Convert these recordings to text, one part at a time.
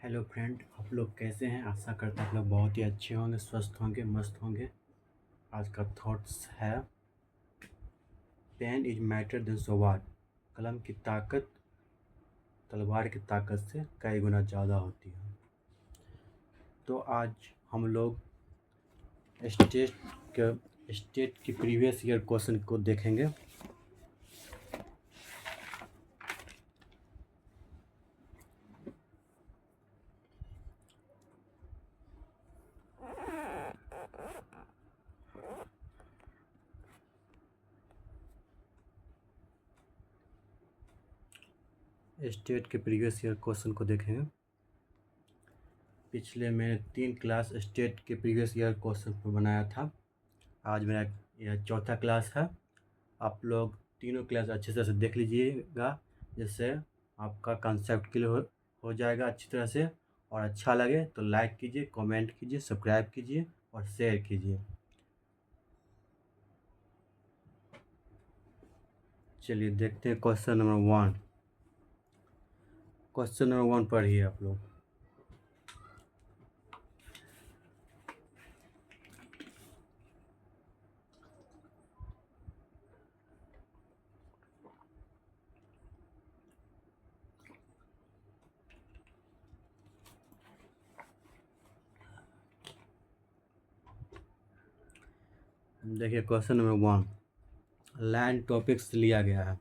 Hello friend, आप लोग कैसे हैं? आशा करता हूँ आप लोग बहुत ही अच्छे होंगे, स्वस्थ होंगे, मस्त होंगे। आज का थॉट्स है pen is matter then sword. कलम की ताकत तलवार की ताकत से कई गुना ज़्यादा होती है। तो आज हम लोग स्टेट स्टेट की प्रीवियस ईयर क्वेश्चन को देखेंगे। स्टेट के प्रीवियस ईयर क्वेश्चन को देखेंगे। पिछले मैंने 3 क्लास स्टेट के प्रीवियस ईयर क्वेश्चन पर बनाया था। आज मेरा यह चौथा क्लास है। आप लोग तीनों क्लास अच्छे तरह से देख लीजिएगा, जिससे आपका कंसेप्ट क्लियर हो जाएगा अच्छी तरह से। और अच्छा लगे तो लाइक कीजिए, कमेंट कीजिए, सब्सक्राइब कीजिए और शेयर कीजिए। चलिए देखते हैं क्वेश्चन नंबर 1। क्वेश्चन नंबर 1 पढ़िए आप लोग। देखिए क्वेश्चन नंबर 1 लैंड टॉपिक्स लिया गया है।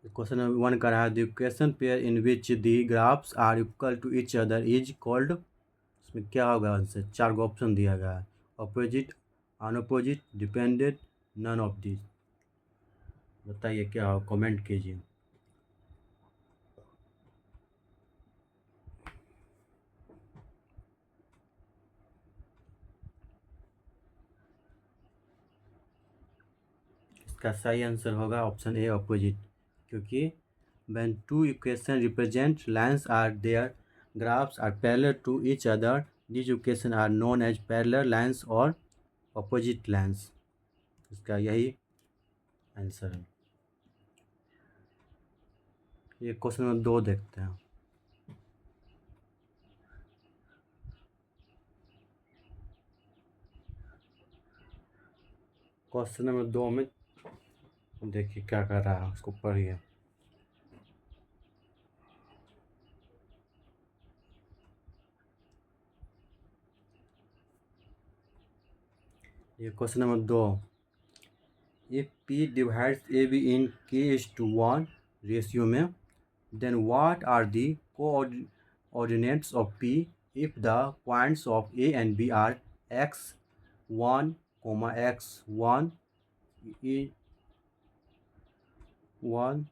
क्वेश्चन नंबर 1 का रहा है the equation pair in which the graphs are equal to each other is called. इसमें क्या होगा आंसर? 4 गो ऑप्शन दिया गया है। Opposite, unopposite, dependent, none of this. बताइए क्या हो, कमेंट कीजिए। इसका सही आंसर होगा ऑप्शन ए, अपोजिट। क्योंकि when two equations represent lines are their graphs are parallel to each other, these equations are known as parallel lines or opposite lines। इसका यही आंसर है। ये क्वेश्चन नंबर 2 देखते हैं। क्वेश्चन नंबर 2 में देखिए क्या कर रहा है, उसको पढ़िए। ये question number 2, if P divides AB in K:1 ratio में, then what are the coordinates of P if the points of A and B are x1, x1 e1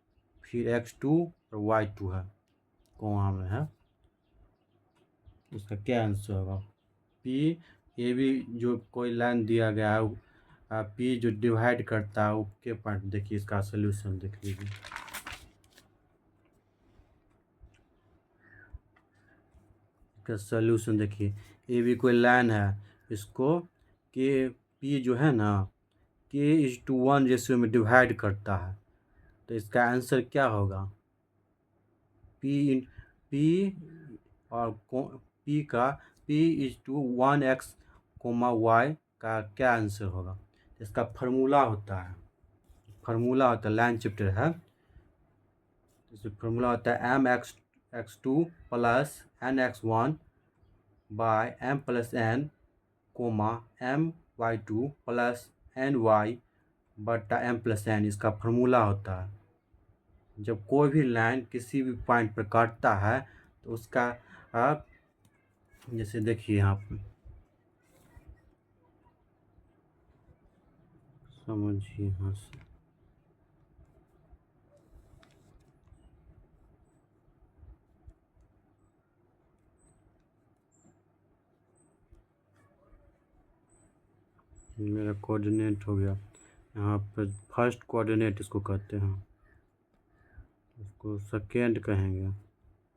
फिर x2 और y2 है, कोमा में है। इसका क्या आंसर होगा? P A B जो कोई लाइन दिया गया है, P जो डिवाइड करता है उसके पॉइंट। देखिए इसका सोल्यूशन देख लीजिए। इसका सोल्यूशन देखिए, ए बी कोई लाइन है, इसको के पी जो है ना K:1 रेशियो में डिवाइड करता है। तो इसका आंसर क्या होगा? पी और पी का P:1x, y का क्या आंसर होगा? इसका फार्मूला होता है, लाइन चैप्टर है। इसमें फार्मूला होता है mx2 plus nx1 by m plus n, my2 plus ny बटा m प्लस n। इसका फार्मूला होता है। जब कोई भी लाइन किसी भी पॉइंट पर काटता है तो उसका आप जैसे देखिए यहाँ पर समझिए यहाँ से। मेरा कोऑर्डिनेट हो गया। यहाँ पर फर्स्ट कोऑर्डिनेट इसको कहते हैं, इसको सेकेंड कहेंगे,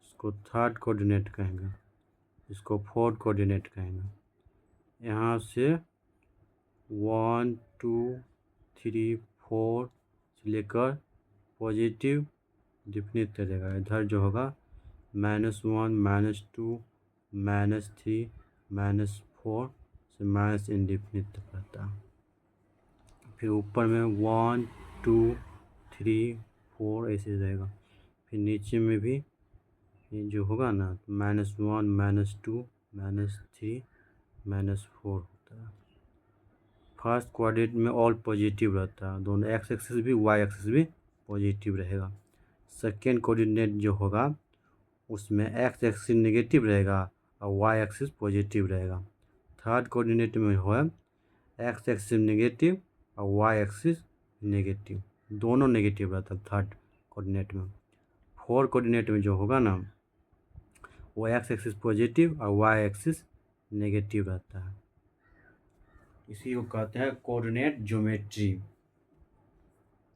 इसको थर्ड कोऑर्डिनेट कहेंगे, इसको फोर्थ कोऑर्डिनेट कहेंगे। यहाँ से 1 2 3 4 से लेकर पॉजिटिव डिफिनिट करेगा। इधर जो होगा -1 -2 -3 -4 से माइनस इंडिफिनिट तक रहता है। फिर ऊपर में 1 2 3 4 ऐसे रहेगा। फिर नीचे में भी ये जो होगा ना -1 -2 -3 -4 होता है। फर्स्ट क्वाड्रेंट में ऑल पॉजिटिव रहता है, दोनों एक्स एक्सिस भी वाई एक्सिस भी पॉजिटिव रहेगा। सेकेंड कोऑर्डिनेट जो होगा उसमें एक्स एक्सिस नेगेटिव रहेगा और वाई एक्सिस पॉजिटिव रहेगा। थर्ड कोऑर्डिनेट में हो एक्स एक्सिस नेगेटिव और वाई एक्सिस नेगेटिव, दोनों नेगेटिव रहता है थर्ड कोऑर्डिनेट में। फोर्थ कोऑर्डिनेट में जो होगा ना वो एक्स एक्सिस पॉजिटिव और वाई एक्सिस नेगेटिव रहता है। इसी को कहते हैं कोऑर्डिनेट ज्योमेट्री।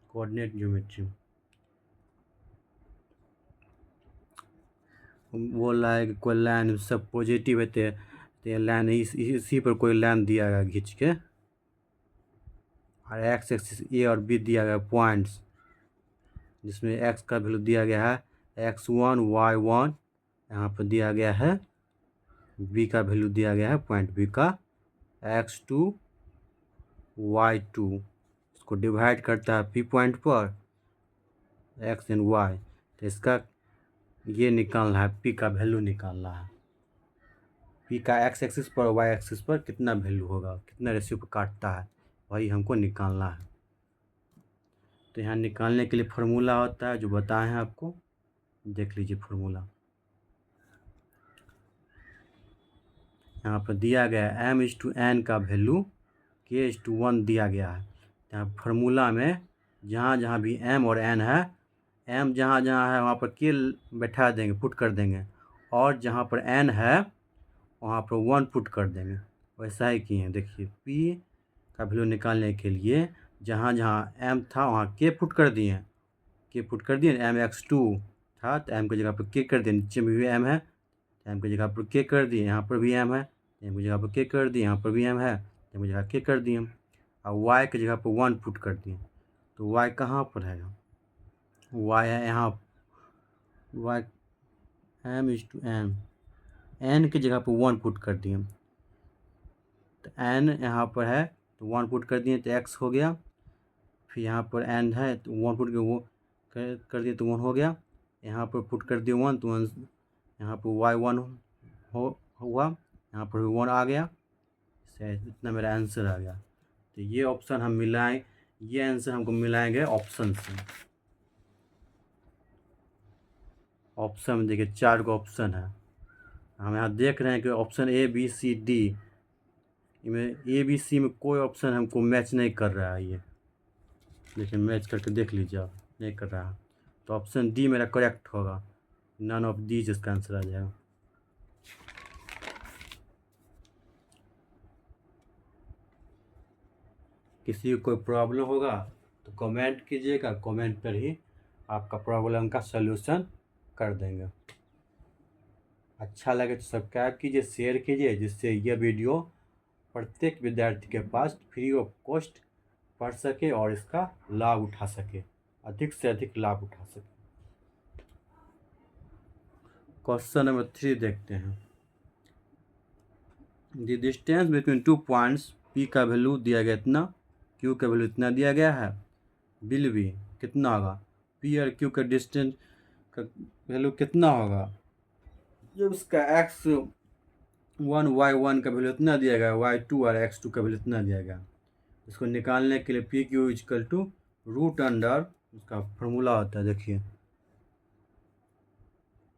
कोऑर्डिनेट ज्योमेट्री बोल रहा है कि कोई लाइन सब पॉजिटिव है तो लाइन इसी पर कोई लाइन दिया गया खींच के, और एक्स एक्सिस ए और बी दिया गया पॉइंट्स, जिसमें एक्स का वैल्यू दिया गया है x1 y1, यहाँ पर दिया गया है बी का वैल्यू दिया गया है पॉइंट बी का x2 y2। इसको डिवाइड करता है पी पॉइंट पर x एंड y, तो इसका ये निकालना है, पी का वैल्यू निकालना है। पी का एक्स एक्सिस पर वाई एक्सिस पर कितना वैल्यू होगा, कितना रेशियो पर काटता है, वही हमको निकालना है। तो यहाँ निकालने के लिए फार्मूला होता है जो बताए हैं आपको, देख लीजिए फार्मूला। यहाँ पर दिया गया है m/n का वैल्यू k/1 दिया गया है। यहाँ फार्मूला में जहाँ जहाँ भी m और n है, m जहाँ जहाँ है वहाँ पर k बैठा देंगे, पुट कर देंगे, और जहाँ पर n है वहाँ पर 1 पुट कर देंगे। वैसा ही किए, देखिए p का वैल्यू निकालने के लिए जहाँ जहाँ m था वहाँ k पुट कर दिए, m(x2) था तो m की जगह पर k कर दिए, नीचे में भी m है m की जगह पर k कर दिए, यहाँ पर भी m है m की जगह पर k कर दिए, यहाँ पर भी m है m की जगह k कर दिए, और y की जगह पर 1 पुट कर दिए। तो y कहाँ पर है, y है यहाँ, y m/n, n की जगह पर 1 पुट कर दिए, तो n यहाँ पर है तो 1 पुट कर दिए तो x हो गया। फिर यहाँ पर n है तो 1 पुट वो कर दिए तो 1 हो गया, यहाँ पर पुट कर दिए 1 तो 1, यहाँ पर y1 हुआ, यहाँ पर 1 आ गया। इतना मेरा आंसर आ गया। तो ये ऑप्शन हम मिलाएं, ये आंसर हमको मिलाएंगे ऑप्शन से। ऑप्शन में देखिए 4 गो ऑप्शन है, हम यहाँ देख रहे हैं कि option A B C D, इनमें ए बी सी में कोई ऑप्शन हमको मैच नहीं कर रहा है। ये देखिए मैच करके देख लीजिए, आप नहीं कर रहा है तो ऑप्शन डी मेरा करेक्ट होगा, नन ऑफ दी जिसका आंसर आ जाएगा। किसी को कोई प्रॉब्लम होगा तो कमेंट कीजिएगा, कमेंट पर ही आपका प्रॉब्लम का सलूशन कर देंगे। अच्छा लगे तो सब्सक्राइब कीजिए, शेयर कीजिए, जिससे यह वीडियो प्रत्येक विद्यार्थी के पास फ्री ऑफ कॉस्ट पढ़ सके और इसका लाभ उठा सके, अधिक से अधिक लाभ उठा सके। क्वेश्चन नंबर 3 देखते हैं। The distance between 2 points, P का वैल्यू दिया गया इतना, Q का वैल्यू इतना दिया गया है, बिल भी कितना होगा, P और Q का डिस्टेंस का वैल्यू कितना होगा, जब उसका x1 y1 का वैल्यू इतना दिया गया, y2 और x2 का वैल्यू इतना दिया गया। इसको निकालने के लिए PQ equal to root under, उसका फॉर्मूला होता है, देखिए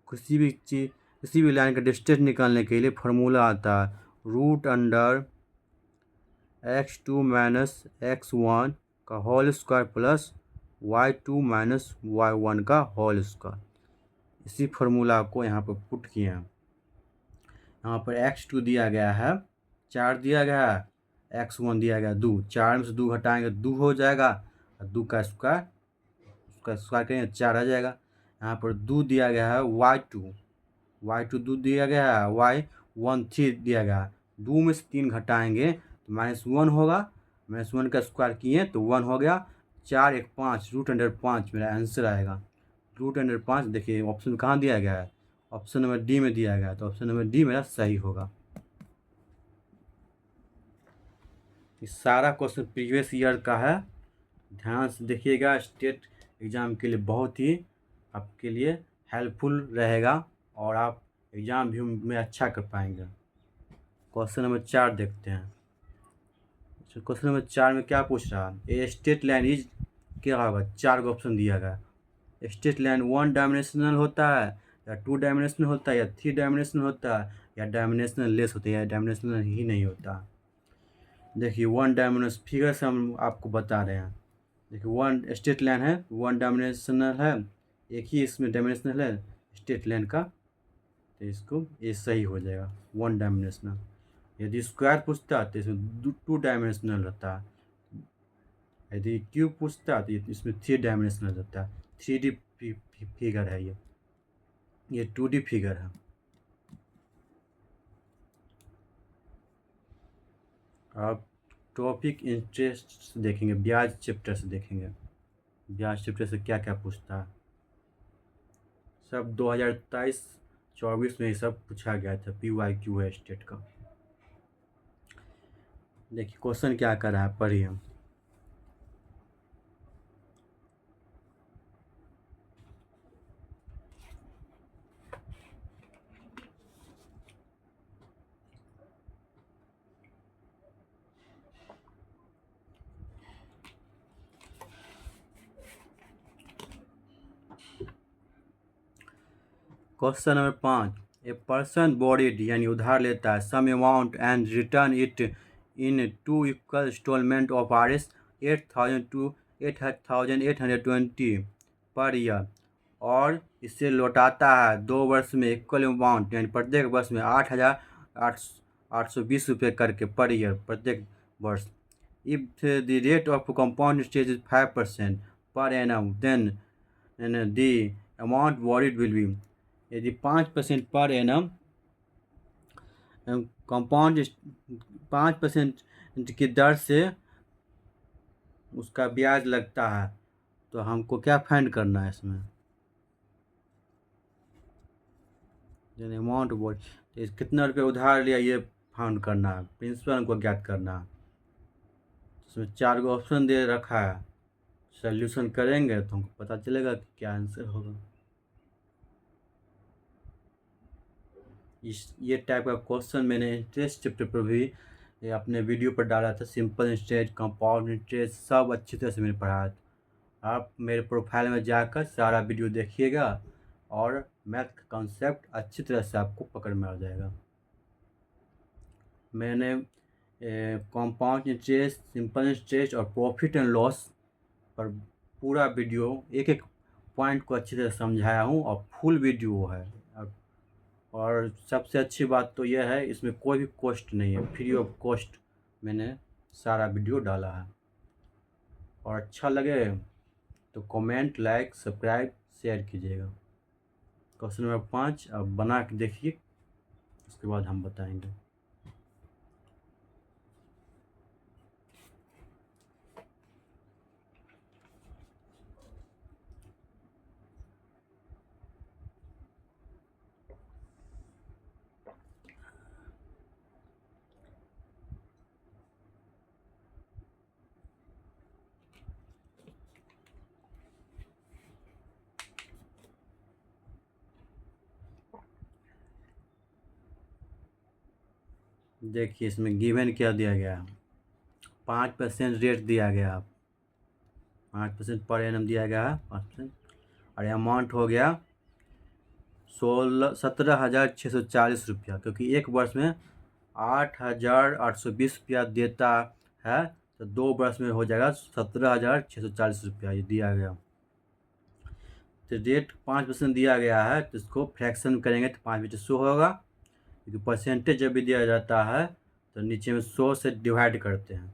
किसी भी लाइन का डिस्टेंस निकालने के लिए फार्मूला आता है root under x2 minus x1 का whole square plus y2 minus y1 का होल स्क्वायर। इसी फार्मूला को यहाँ पर पुट किए हैं। यहाँ पर x2 दिया गया है 4 दिया गया है, x1 दिया गया 2, 4 में से 2 घटाएंगे 2 हो जाएगा, और 2 का स्क्वायर, उसका स्क्वायर करेंगे 4 आ जाएगा। यहाँ पर 2 दिया गया है y2 2 दिया गया है, y1 3 दिया गया है, 2 में से 3 घटाएंगे तो -1 होगा, -1 का स्क्वायर किए तो 1 हो गया, 4 1 5 रूट अंडर 5 मेरा आंसर आएगा। रूट अंडर 5 देखिए ऑप्शन कहाँ दिया गया है, ऑप्शन नंबर डी में दिया गया, तो ऑप्शन नंबर डी मेरा सही होगा। ये सारा क्वेश्चन प्रीवियस ईयर का है, ध्यान से देखिएगा। स्टेट एग्ज़ाम के लिए बहुत ही आपके लिए हेल्पफुल रहेगा और आप एग्ज़ाम भी में अच्छा कर पाएंगे। क्वेश्चन नंबर 4 देखते हैं। क्वेश्चन नंबर 4 में क्या पूछ रहा है, ए स्टेट लाइन इज, क्या होगा, 4 का ऑप्शन दिया गया। स्टेट लाइन 1 डायमेंशनल होता है या 2 डायमेंशनल होता है या 3 डायमेंशनल होता है या डायमेंशनल लेस होता है या डायमेंशनल ही नहीं होता। देखिए 1 डायमेंशनल फिगर से हम आपको बता रहे हैं। देखिए 1 स्टेट लाइन है, 1 डायमेंशनल है, एक ही इसमें डायमेंशनल है स्टेट लाइन का, तो इसको ये सही हो जाएगा 1 डायमेंशनल। यदि स्क्वायर पूछता है तो इसमें 2 डायमेंशनल रहता है। यदि क्यूब पूछता है तो इसमें 3 डायमेंशनल रहता है। 3D फिगर है ये 2D फिगर है। अब टॉपिक इंटरेस्ट देखेंगे, ब्याज चैप्टर से देखेंगे। ब्याज चैप्टर से क्या क्या पूछता है, सब 2023-24 में ये सब पूछा गया था, PYQ है स्टेट का। देखिए क्वेश्चन क्या कर रहा है, पढ़िए। Question number 5, a person borrowed यानी उधार लेता है some amount and return it in 2 equal instalment of Rs 8,000 to 8,820 per year, और इसे लौटाता है 2 वर्ष में इक्वल अमाउंट यानी प्रत्येक वर्ष में 8,820 रुपये करके पर ईयर प्रत्येक वर्ष। If the rate of compound interest is 5% per annum then the amount borrowed will be, यदि 5% पर एनम कंपाउंड 5% की दर से उसका ब्याज लगता है, तो हमको क्या फाइंड करना है इसमें, अमाउंट बोर्ड, तो कितना रुपये उधार लिया ये फाइंड करना है, प्रिंसिपल को ज्ञात करना है। इसमें 4 गो ऑप्शन दे रखा है, सॉल्यूशन करेंगे तो हमको पता चलेगा कि क्या आंसर होगा। ये टाइप का क्वेश्चन मैंने इंटरेस्ट चैप्टर पर भी अपने वीडियो पर डाला था, सिंपल इंटरेस्ट, कंपाउंड इंटरेस्ट सब अच्छी तरह से मैंने पढ़ाया था। आप मेरे प्रोफाइल में जाकर सारा वीडियो देखिएगा और मैथ का कॉन्सेप्ट अच्छी तरह से आपको पकड़ में आ जाएगा। मैंने कंपाउंड इंटरेस्ट, सिंपल इंटरेस्ट और प्रॉफिट एंड लॉस पर पूरा वीडियो एक एक पॉइंट को अच्छी तरह समझाया हूँ और फुल वीडियो है। और सबसे अच्छी बात तो यह है इसमें कोई भी कॉस्ट नहीं है, फ्री ऑफ कॉस्ट मैंने सारा वीडियो डाला है। और अच्छा लगे तो कमेंट, लाइक, सब्सक्राइब, शेयर कीजिएगा। क्वेश्चन नंबर 5 अब बना के देखिए, उसके बाद हम बताएंगे। देखिए इसमें गिवन क्या दिया गया है, 5% रेट दिया गया, 5% पर एनम दिया गया है 5%, और अमाउंट हो गया 17,640 रुपया, क्योंकि एक वर्ष में 8,820 रुपया देता है, तो 2 वर्ष में हो जाएगा 17,640 रुपया ये दिया गया। तो रेट 5% दिया गया है, तो इसको फ्रैक्शन करेंगे तो 5 100 होगा, क्योंकि परसेंटेज जब भी दिया जाता है तो नीचे में 100 से डिवाइड करते हैं।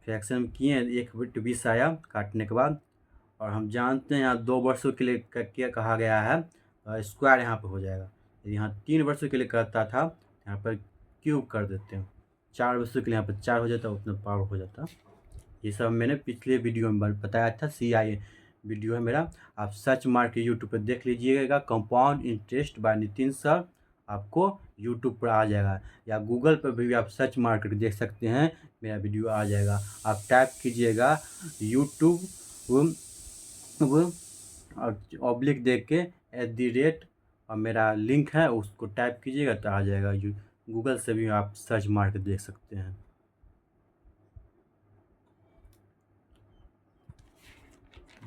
फ्रैक्शन किए 1/20 आया काटने के बाद, और हम जानते हैं यहाँ 2 वर्षों के लिए क्या कहा गया है, स्क्वायर यहाँ पर हो जाएगा। यदि यहाँ 3 वर्षों के लिए कहता था, यहाँ पर क्यूब कर देते हैं, 4 वर्षों के लिए यहाँ पर 4 हो जाता, उतना पावर हो जाता। ये सब मैंने पिछले वीडियो में बताया था, CI वीडियो है मेरा, आप सर्च मार के यूट्यूब पर देख लीजिएगा, compound interest by Nitin sir, आपको यूट्यूब पर आ जाएगा, या गूगल पर भी आप सर्च मार करके देख सकते हैं, मेरा वीडियो आ जाएगा। आप टाइप कीजिएगा यूट्यूब और ऑब्लिक देख के @ और मेरा लिंक है उसको टाइप कीजिएगा तो आ जाएगा। गूगल से भी आप सर्च मार के देख सकते हैं।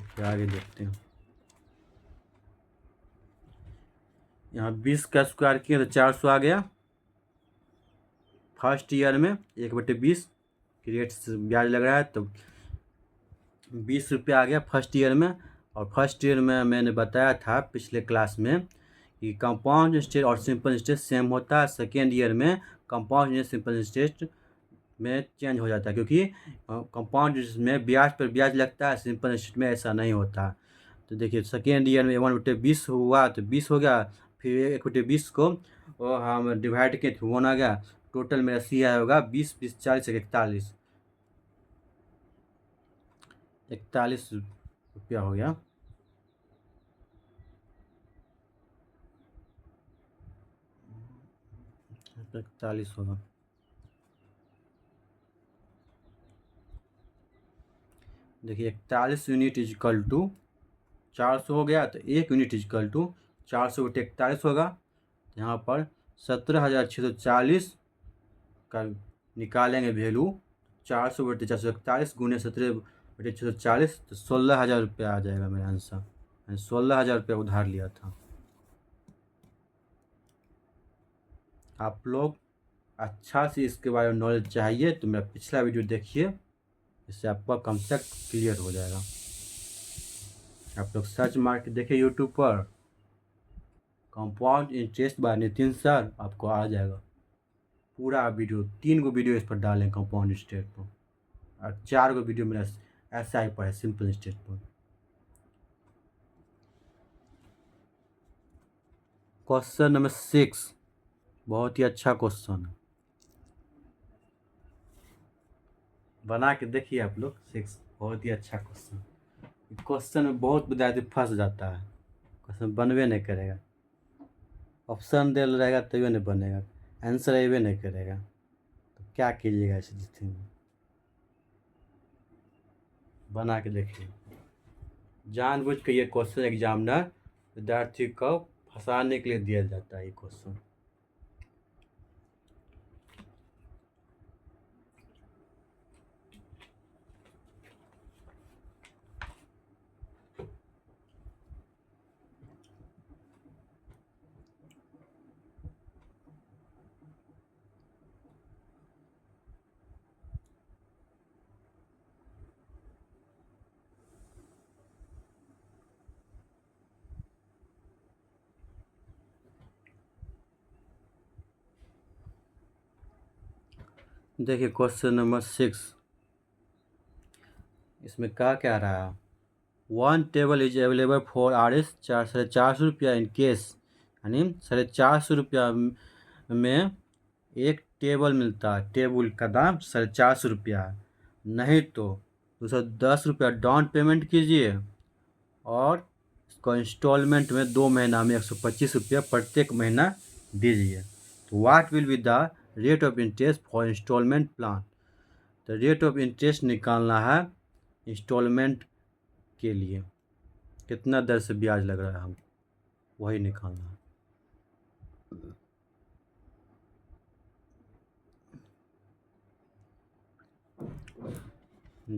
फिर आगे देखते हैं। यहाँ 20 का स्क्वायर किया तो 400 आ गया। फर्स्ट ईयर में 1/20 की रेट से ब्याज लग रहा है तो 20 रुपया आ गया फर्स्ट ईयर में। और फर्स्ट ईयर में मैंने बताया था पिछले क्लास में कि कंपाउंड इंटरेस्ट और सिंपल इंटरेस्ट सेम होता है। सेकेंड ईयर में कंपाउंड इंटरेस्ट सिंपल इंटरेस्ट में चेंज हो जाता है, क्योंकि कंपाउंड इंटरेस्ट में ब्याज पर ब्याज लगता है, सिंपल इंटरेस्ट में ऐसा नहीं होता। तो देखिए सेकेंड ईयर में 1/20 हुआ तो 20 हो गया, फिर 1/20 को और हम डिवाइड के 1 आ गया, टोटल मेरा सी आया होगा 20 20 40 41 रुपया हो गया। तो 41 होगा। देखिए 41 यूनिट इजकल टू 400 हो गया, तो 1 यूनिट इजकल टू 400/41 होगा। यहाँ पर 17,640 का निकालेंगे वैल्यू, 400/441 गुने 17/640 तो 16,000 रुपया आ जाएगा मेरा आंसर। मैंने 16,000 रुपया उधार लिया था। आप लोग अच्छा से इसके बारे में नॉलेज चाहिए तो मेरा पिछला वीडियो देखिए, इससे आपका कॉन्सेप्ट क्लियर हो जाएगा। आप लोग सर्च मार के देखिए यूट्यूब पर compound interest by Nitin sir, आपको आ जाएगा पूरा वीडियो। 3 गो वीडियो इस पर डालें कंपाउंड इंटरेस्ट पर, और 4 गो वीडियो मेरा SI पर है, सिंपल इंटरेस्ट पर। क्वेश्चन नंबर 6 बहुत ही अच्छा क्वेश्चन है, बना के देखिए आप लोग। 6 बहुत ही अच्छा क्वेश्चन। क्वेश्चन में बहुत विद्यार्थी फंस जाता है, क्वेश्चन बनवे नहीं करेगा, ऑप्शन दे रहेगा तभी नहीं बनेगा, आंसर अबे नहीं करेगा, तो क्या कीजिएगा ऐसी स्थिति में। बना के देखिए, जानबूझ के ये क्वेश्चन एग्जामिनर विद्यार्थी को फंसाने के लिए दिया जाता है ये क्वेश्चन। देखिए क्वेश्चन नंबर 6, इसमें क्या रहा है। 1 table is available for RS 450 रुपया इन केस, यानी 450 रुपया में एक टेबल मिलता है, टेबल का दाम 450 रुपया है। नहीं तो 210 रुपया डाउन पेमेंट कीजिए और इसको इंस्टॉलमेंट में 2 महीना में 125 रुपया प्रत्येक महीना दीजिए। तो what will be the rate of interest for instalment plan. तो रेट ऑफ इंटरेस्ट निकालना है इंस्टॉलमेंट के लिए, कितना दर से ब्याज लग रहा है हम वही निकालना है।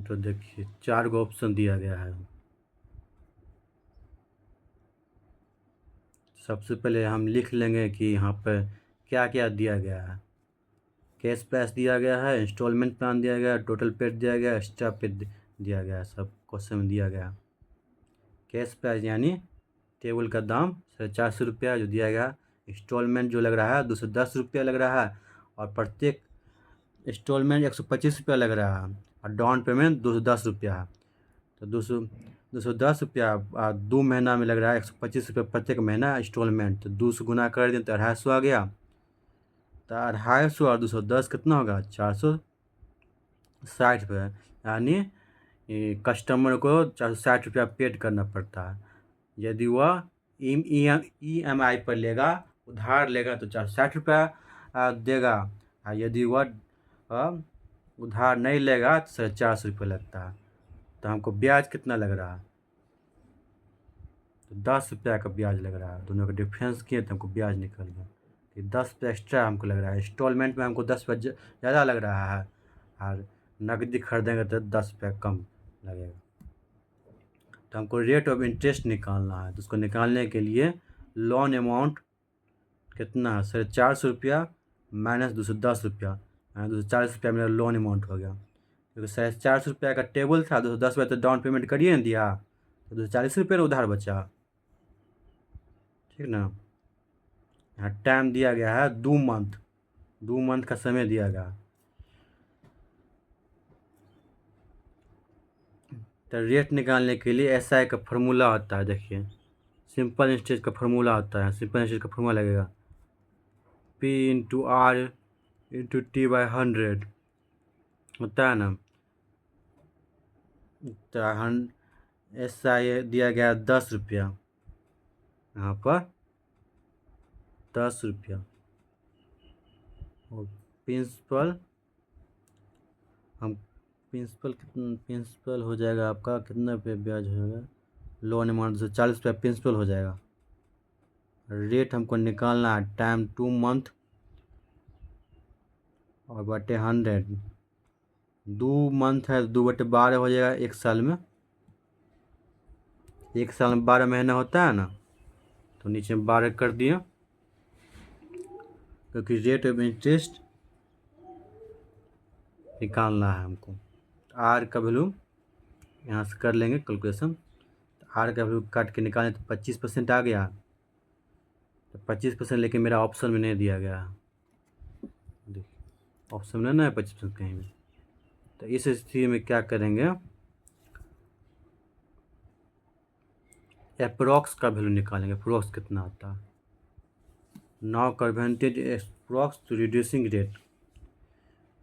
तो देखिए 4 गो ऑप्शन दिया गया है। सबसे पहले हम लिख लेंगे कि यहाँ पर क्या क्या दिया गया है। कैश प्राइस दिया गया है, इंस्टॉलमेंट प्लान दिया गया है, टोटल पेड दिया गया है, एक्स्ट्रा पेड दिया गया है, सब क्वेश्चन में दिया गया। कैश प्राइस यानी टेबल का दाम 450 रुपया जो दिया गया, इंस्टॉलमेंट जो लग रहा है 210 रुपया लग रहा है, और प्रत्येक इंस्टॉलमेंट 125 रुपया लग रहा है, और डाउन पेमेंट 210 रुपया है। तो 210 रुपया 2 महीना में लग रहा है 125 रुपया प्रत्येक महीना इंस्टॉलमेंट, तो 2 से गुना कर दें तो 250 आ गया। तो 250 और 210 कितना होगा 460 रुपये, यानी कस्टमर को 460 रुपया पेड करना पड़ता है। यदि वह EMI पर लेगा, उधार लेगा तो 460 रुपया देगा, और यदि वह उधार नहीं लेगा तो 450 रुपये लगता है। तो हमको ब्याज कितना लग रहा है? तो 10 रुपया का ब्याज लग रहा है। दोनों का डिफरेंस किए तो हमको ब्याज निकल गया। कि 10 रुपया एक्स्ट्रा हमको लग रहा है। इंस्टॉलमेंट में हमको 10 रुपया ज़्यादा लग रहा है, और नकदी खरीदेंगे तो 10 रुपया कम लगेगा। तो हमको रेट ऑफ इंटरेस्ट निकालना है। तो उसको निकालने के लिए लोन अमाउंट कितना है? 450 रुपया माइनस 210 रुपया, 240 रुपया मेरा लोन अमाउंट हो गया। क्योंकि 450 रुपया का टेबल था, 210 रुपया तो डाउन पेमेंट करिए ना दिया, तो 240 रुपया उधार बचा। ठीक ना। यहाँ टाइम दिया गया है 2 मंथ, 2 मंथ का समय दिया गया है। तो रेट निकालने के लिए SI का फार्मूला होता है। देखिए, सिंपल इंटरेस्ट का फार्मूला होता है। सिंपल इंटरेस्ट का फार्मूला लगेगा P/R/T/100 होता है ना। तो SI दिया गया 10 रुपया, यहाँ पर 10 रुपया, और प्रिंसिपल प्रिंसिपल हो जाएगा आपका कितना पे ब्याज होगा? लोन अमाउंट 240 रुपया प्रिंसिपल हो जाएगा। रेट हमको निकालना है, टाइम 2 मंथ और बटे 100। 2 मंथ है, 2/12 हो जाएगा। एक साल में 12 महीना होता है ना, तो नीचे में 12 कर दिए, क्योंकि रेट ऑफ इंटरेस्ट निकालना है हमको। R का वैल्यू यहाँ से कर लेंगे कैलकुलेशन। तो R का वैल्यू काट के निकालें तो 25% आ गया। तो 25% लेकिन मेरा ऑप्शन में नहीं दिया गया है। देखिए, ऑप्शन में ना है 25% कहीं भी। तो इस स्थिति में क्या करेंगे? अप्रोक्स का वैल्यू निकालेंगे। अप्रोक्स कितना आता है? Now converted approx to reducing rate.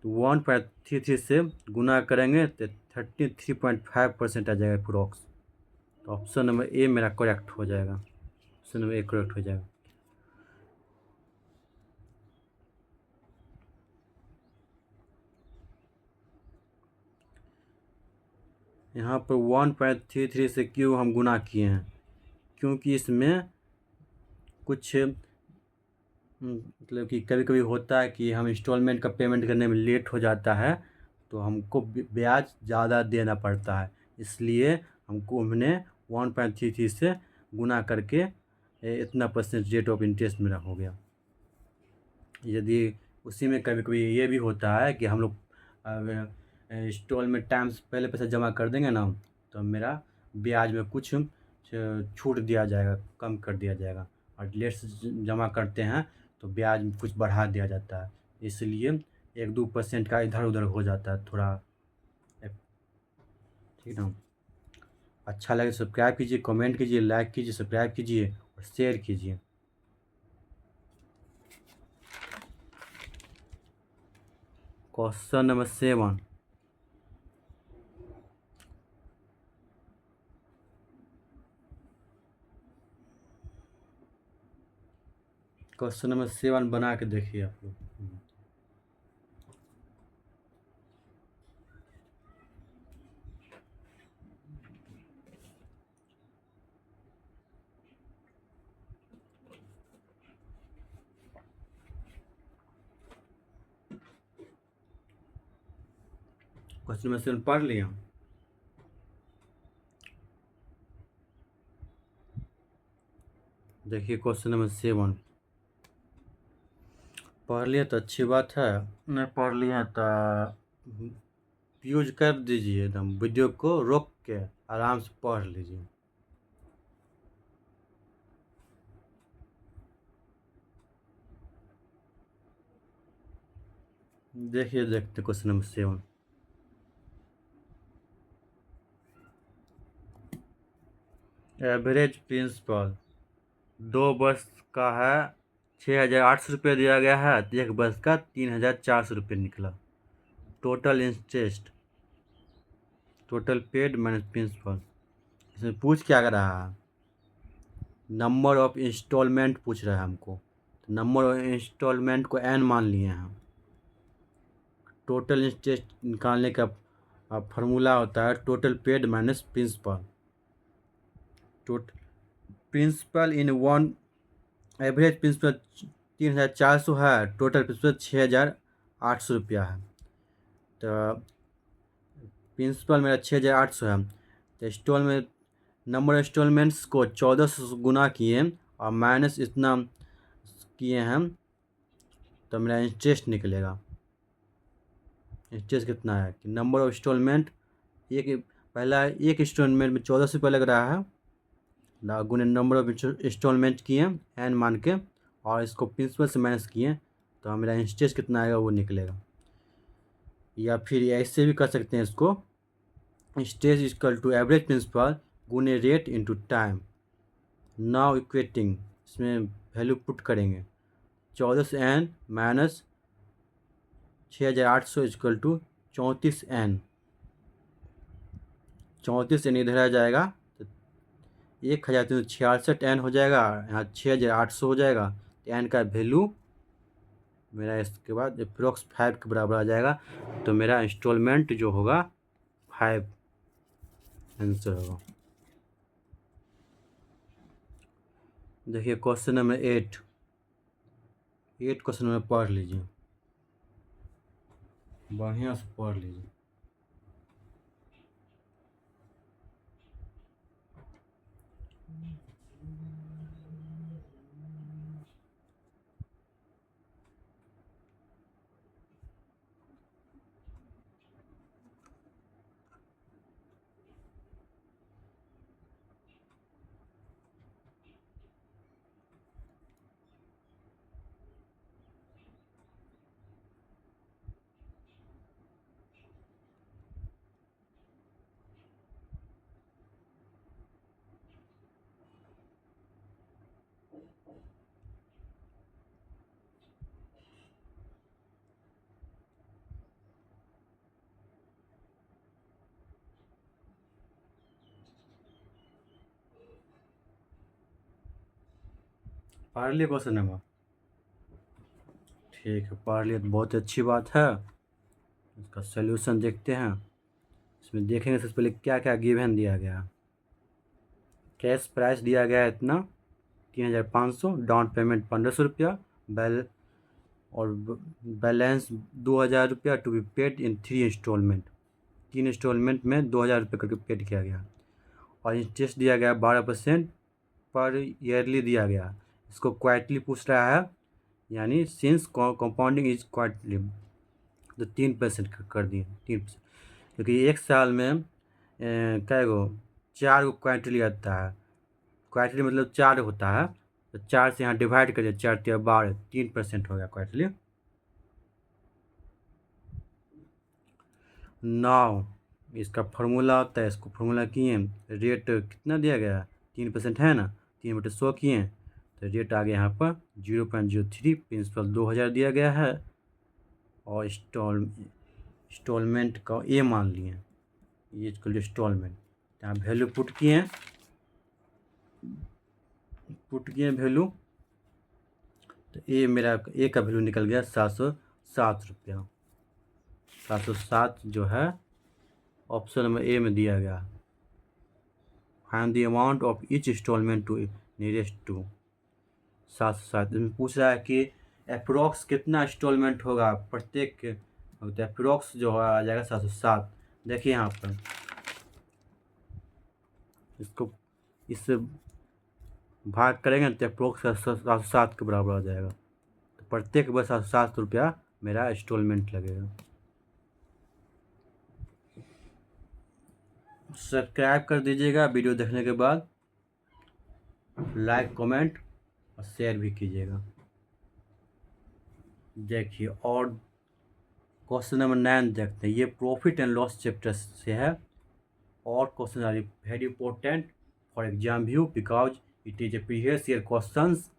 तो 1.33 से गुना करेंगे तो 33.5% आ जाएगा अप्रोक्स। तो ऑप्शन नंबर A मेरा करेक्ट हो जाएगा। ऑप्शन नंबर A करेक्ट हो जाएगा। यहाँ पर 1.33 से क्यों हम गुना किए हैं? क्योंकि इसमें कुछ मतलब कि कभी कभी होता है कि हम इंस्टॉलमेंट का पेमेंट करने में लेट हो जाता है, तो हमको ब्याज ज़्यादा देना पड़ता है। इसलिए हमको हमने 1.33 से गुना करके इतना % रेट ऑफ इंटरेस्ट मेरा हो गया। यदि उसी में कभी कभी ये भी होता है कि हम लोग इंस्टॉलमेंट टाइम से पहले पैसा जमा कर देंगे ना, तो मेरा ब्याज में कुछ छूट दिया जाएगा, कम कर दिया जाएगा। और लेट से जमा करते हैं तो ब्याज में कुछ बढ़ा दिया जाता है। इसलिए 1-2% का इधर उधर हो जाता है थोड़ा। ठीक ना। अच्छा लगे सब्सक्राइब कीजिए, कमेंट कीजिए, लाइक कीजिए, सब्सक्राइब कीजिए और शेयर कीजिए। Question number 7। क्वेश्चन नंबर 7 बना के देखिए आप लोग। क्वेश्चन नंबर 7 पढ़ लिया। देखिए क्वेश्चन नंबर 7 पढ़ लिए तो अच्छी बात है, नहीं पढ़ लिए तो यूज कर दीजिए। एकदम वीडियो को रोक के आराम से पढ़ लीजिए। देखिए, देखते क्वेश्चन नंबर 7। एवरेज प्रिंसिपल 2 वर्ष का है, 6,800 रुपये दिया गया है। 1 वर्ष का 3,400 रुपये निकला। Total interest total paid minus principal. इसमें पूछ क्या कर रहा है, नंबर ऑफ इंस्टॉलमेंट पूछ रहा है हमको। तो नंबर ऑफ इंस्टॉलमेंट को n मान लिए हैं हम। टोटल इंटरेस्ट निकालने का फार्मूला होता है total paid minus principal. Total principal in one, average principal 3,400 है, टोटल प्रिंसिपल 6,800 रुपया है। तो प्रिंसिपल मेरा 6,800 है। तो इंस्टॉलमेंट, नंबर इंस्टॉलमेंट्स को 1400 से गुना किए और माइनस इतना किए हैं, तो मेरा इंटरेस्ट निकलेगा। इंटरेस्ट कितना है कि नंबर ऑफ इंस्टॉलमेंट, पहला एक इंस्टॉलमेंट में 1400 रुपये लग रहा है, गुने नंबर ऑफ इंस्टॉलमेंट किए n मान के, और इसको प्रिंसिपल से माइनस किए, तो मेरा इंटरेस्ट कितना आएगा वो निकलेगा। या फिर ऐसे भी कर सकते हैं इसको, interest equal to average principal गुने rate into time. Now equating, इसमें वैल्यू पुट करेंगे 14 से n minus 6,800 equal to 34n। 34n इधर आ जाएगा तो 1,366 n हो जाएगा, यहाँ 6,800 हो जाएगा। तो n का वैल्यू मेरा इसके बाद अप्रोक्स 5 के बराबर आ जाएगा। तो मेरा इंस्टॉलमेंट जो होगा 5 आंसर होगा। देखिए क्वेश्चन नंबर 8 क्वेश्चन नंबर पढ़ लीजिए, बढ़िया से पढ़ लीजिए। पढ़ लिए क्वेश्चन नंबर, ठीक है पढ़ लिए तो बहुत अच्छी बात है। इसका सलूशन देखते हैं। इसमें देखेंगे सबसे पहले क्या क्या गिवन दिया गया। कैश प्राइस दिया गया है इतना 3,500, डाउन पेमेंट 1,500 रुपया, और बैलेंस 2,000 रुपया to be paid in 3 instalment. 3 instalment में 2,000 रुपये करके पेड किया गया। और इंटरेस्ट दिया गया 12% पर ईयरली दिया गया। इसको क्वाइटली पूछ रहा है, यानी सिंस कंपाउंडिंग इज क्वाइटली, तो 3% कर दिए 3%, क्योंकि एक साल में क्या गो 4 गो क्वाइटली आता है। क्वाइटली मतलब 4 होता है, तो 4 से यहाँ डिवाइड करिए, 4 या 12, 3% हो गया क्वाइटली। 9 इसका फार्मूला होता है, इसको फार्मूला किए, रेट कितना दिया गया 3% है ना, 3/100 किए, तो रेट आ गया यहाँ पर 0.03। प्रिंसिपल 2,000 दिया गया है, और इंस्टॉलमेंट का ए मान लिए, ये इंस्टॉलमेंट, यहाँ वैल्यू पुट किए वैल्यू, तो ए मेरा ए का वैल्यू निकल गया 707 रुपया। 707 जो है ऑप्शन नंबर ए में दिया गया। Find the amount of each instalment to nearest to 707। इसमें पूछ रहा है कि अप्रोक्स कितना इंस्टॉलमेंट होगा प्रत्येक के, तो अप्रोक्स जो आ जाएगा 707। देखिए यहाँ पर इसको इससे भाग करेंगे तो अप्रोक्स 707 के बराबर आ जाएगा। तो प्रत्येक बस 707 रुपया मेरा इंस्टॉलमेंट लगेगा। सब्सक्राइब कर दीजिएगा वीडियो देखने के बाद, लाइक कमेंट और शेयर भी कीजिएगा। देखिए और क्वेश्चन नंबर 9 देखते हैं, ये प्रॉफिट एंड लॉस चैप्टर से है। और question are very important for exam view because it is a previous year questions.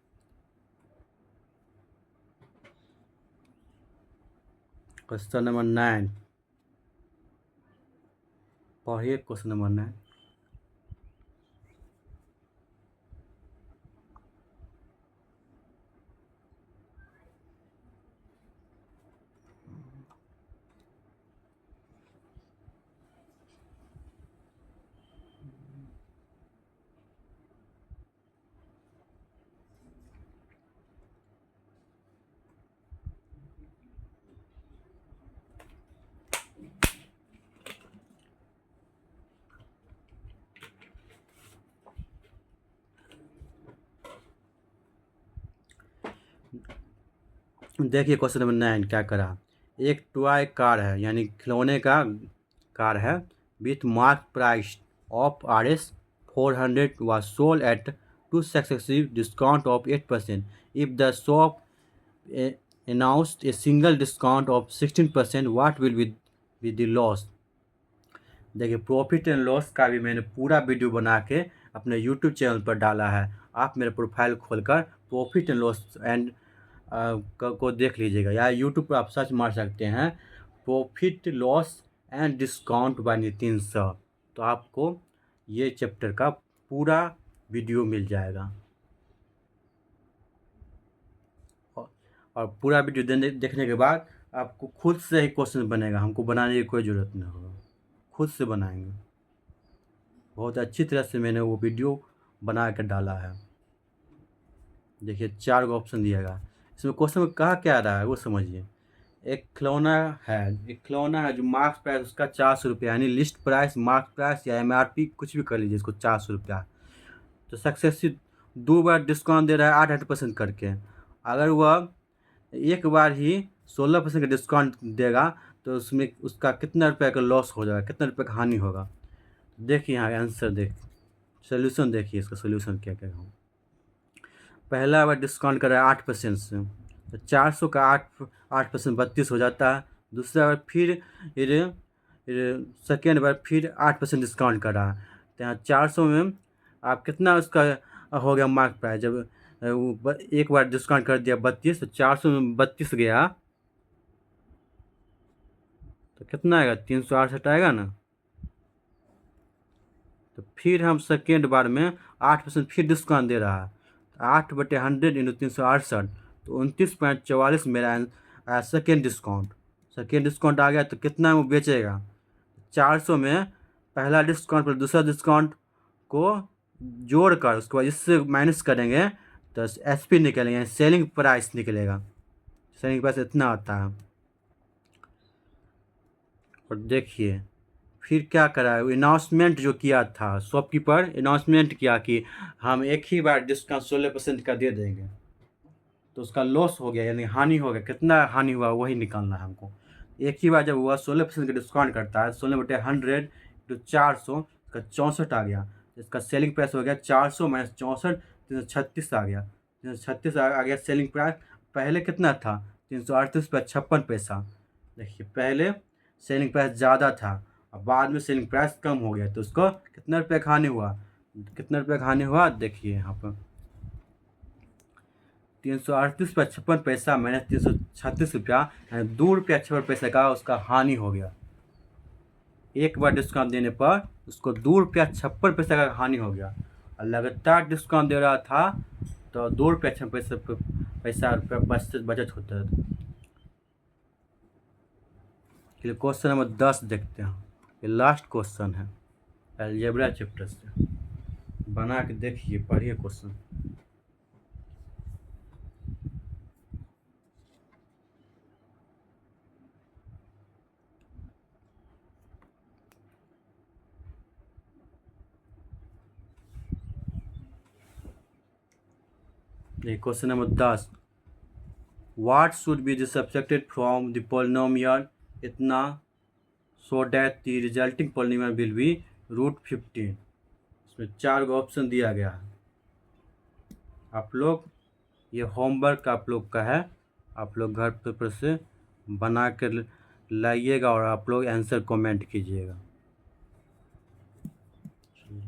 Question number 9, पढ़िए क्वेश्चन नंबर 9। देखिए क्वेश्चन नंबर 9 क्या करा। एक टॉय कार है, यानी खिलौने का कार है, with mark price of RS 400 was sold at 2 successive discount of 8%. If the shop announced a single discount of 16%, what will be the loss? देखिए प्रॉफिट एंड लॉस का भी मैंने पूरा वीडियो बना के अपने यूट्यूब चैनल पर डाला है। आप मेरा प्रोफाइल खोलकर प्रॉफिट एंड लॉस एंड को देख लीजिएगा, या यूट्यूब पर आप सर्च मार सकते हैं profit loss and discount bye Nitin sir, तो आपको ये चैप्टर का पूरा वीडियो मिल जाएगा। और पूरा वीडियो देखने के बाद आपको खुद से ही क्वेश्चन बनेगा, हमको बनाने की कोई ज़रूरत नहीं होगा, खुद से बनाएंगे। बहुत अच्छी तरह से मैंने वो वीडियो बना कर डाला है। देखिए 4 गो ऑप्शन दिएगा, इसमें क्वेश्चन में कहा क्या रहा है वो समझिए। एक खिलौना है जो मार्क्स प्राइस उसका 400 रुपया, यानी लिस्ट प्राइस, मार्क्स प्राइस या MRP कुछ भी कर लीजिए, इसको 400 रुपया। तो सक्सेसिव 2 बार डिस्काउंट दे रहा है 8% करके। अगर वह एक बार ही 16% का डिस्काउंट देगा तो उसमें उसका कितना रुपये का लॉस हो जाएगा, कितना रुपये का हानि होगा। देखिए यहाँ आंसर सोल्यूशन देखिए, इसका सोल्यूशन क्या क्या होगा। पहला बार डिस्काउंट कर रहा है 8% से, तो 400 का 8% 32 हो जाता है। दूसरा बार फिर सेकेंड बार फिर 8% डिस्काउंट कर रहा है, तो यहाँ 400 में आप कितना उसका हो गया मार्क प्राइस। जब एक बार डिस्काउंट कर दिया 32, तो 400 में 32 गया तो कितना आएगा, 368 आएगा ना। तो फिर हम सेकेंड बार में 8% फिर डिस्काउंट दे रहा है, 8/100 × 368, तो 29.44 मेरा आया सेकेंड डिस्काउंट आ गया। तो कितना वो बेचेगा, 400 में पहला डिस्काउंट पर दूसरा डिस्काउंट को जोड़कर उसके बाद इससे माइनस करेंगे तो SP निकलेंगे, सेलिंग प्राइस निकलेगा। सेलिंग प्राइस इतना आता है। और देखिए फिर क्या करा है, अनाउंसमेंट जो किया था, शॉपकीपर अनाउंसमेंट किया कि हम एक ही बार डिस्काउंट 16% का दे देंगे, तो उसका लॉस हो गया, यानी हानि हो गया। कितना हानि हुआ वही निकालना है हमको। एक ही बार जब हुआ 16% का डिस्काउंट करता है, 16/100 तो 400 का 64 आ गया। इसका सेलिंग प्राइस हो गया 400 - 64, 336 आ गया। 336 आ गया सेलिंग प्राइस। पहले कितना था, 338.56 देखिए पहले सेलिंग प्राइस ज़्यादा था और बाद में सेलिंग प्राइस कम हो गया, तो उसको कितना रुपये का हानि हुआ, देखिए यहाँ पर 338.56 माइनस 336 रुपया, यानी 2 रुपया 56 का उसका हानि हो गया। एक बार डिस्काउंट देने पर उसको 2 रुपया 56 का हानि हो गया, और लगातार डिस्काउंट दे रहा था तो 2 रुपया 56 पैसा बचत होता है। चलिए क्वेश्चन नंबर 10 देखते हैं, ये लास्ट क्वेश्चन है अलजेब्रा चैप्टर से। बना के देखिए, पढ़िए question. Question number 10, what should be subtracted from the polynomial इतना so that the resulting polynomial will be √15। इसमें 4 गो ऑप्शन दिया गया है। आप लोग ये होमवर्क आप लोग का है, आप लोग घर पर से बना कर लाइएगा और आप लोग आंसर कमेंट कीजिएगा।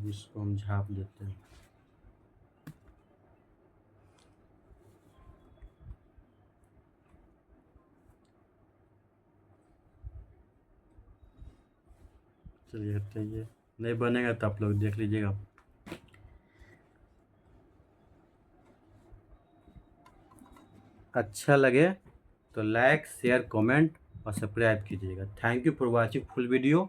इसको हम झाँप देते हैं। चलिए हटाइए, नहीं बनेगा तो आप लोग देख लीजिएगा। अच्छा लगे तो लाइक शेयर कमेंट और सब्सक्राइब कीजिएगा। Thank you for watching full video.